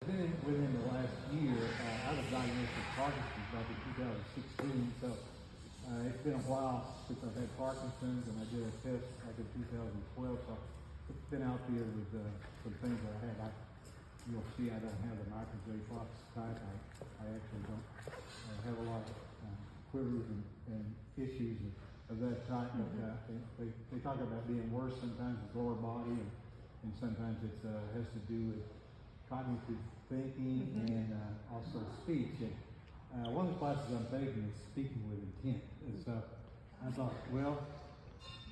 Within the last year, I was diagnosed with Parkinson's back in 2016, so it's been a while since I've had Parkinson's, and I did a test back in 2012, so it's been out there with some things that I have. You'll see I don't have the micro J Fox type. I actually don't have a lot of quivers and issues of that type, but they talk about being worse sometimes with lower body, and sometimes it has to do with cognitive thinking and also speech. And one of the classes I'm taking is speaking with intent. And so I thought, well,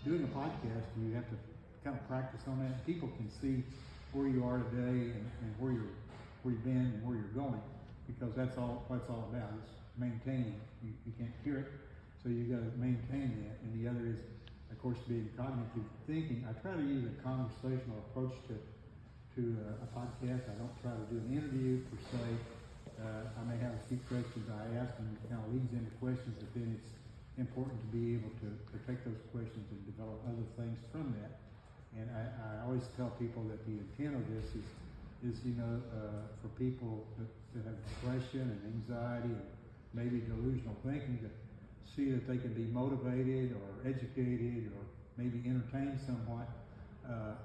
doing a podcast, you have to kind of practice on that. People can see where you are today and where you've been and where you're going, because that's all what it's all about. It's maintaining. You can't hear it, so you got to maintain that. And the other is, of course, being cognitive thinking. I try to use a conversational approach to a podcast. I don't try to do an interview per se. I may have a few questions I ask, and it kind of leads into questions, but then it's important to be able to take those questions and develop other things from that. And I always tell people that the intent of this is for people that have depression and anxiety and maybe delusional thinking, to see that they can be motivated or educated or maybe entertained somewhat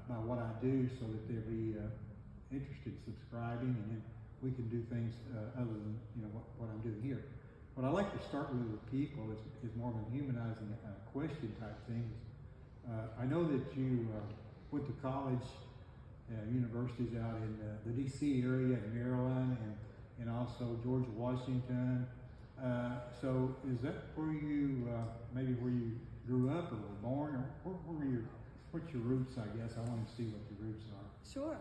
by what I do, so that they'll be interested in subscribing, and then we can do things other than what I'm doing here. What I like to start with people is more of a humanizing question type things. I know that you went to college, universities out in the D.C. area, in Maryland, and also George Washington. So is that where you maybe where you grew up or were born, or where were your what's your roots? I guess I want to see what your roots are. Sure.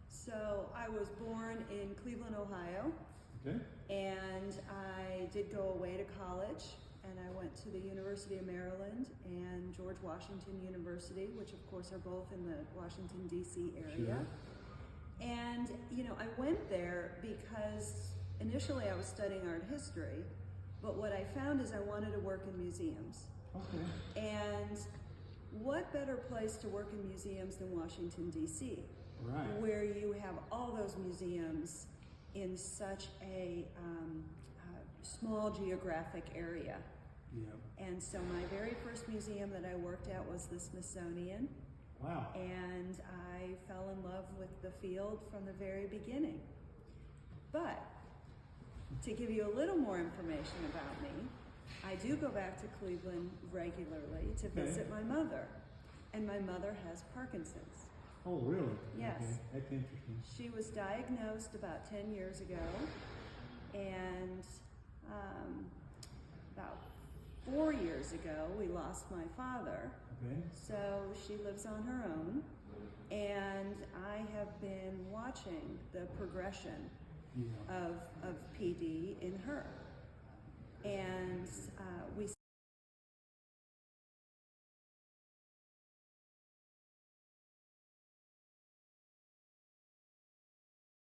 So I was born in Cleveland, Ohio. Okay. And I did go away to college, and I went to the University of Maryland and George Washington University, which of course are both in the Washington, D.C. area. Sure. And, I went there because initially I was studying art history, but what I found is I wanted to work in museums. Okay. And what better place to work in museums than Washington, D.C., right, where you have all those museums in such a small geographic area. Yeah. And so my very first museum that I worked at was the Smithsonian. Wow. And I fell in love with the field from the very beginning. But to give you a little more information about me, I do go back to Cleveland regularly to visit my mother. And my mother has Parkinson's. Oh, really? Yes. Okay. That's interesting. She was diagnosed about 10 years ago, and about 4 years ago, we lost my father. Okay. So she lives on her own, and I have been watching the progression of PD in her. And we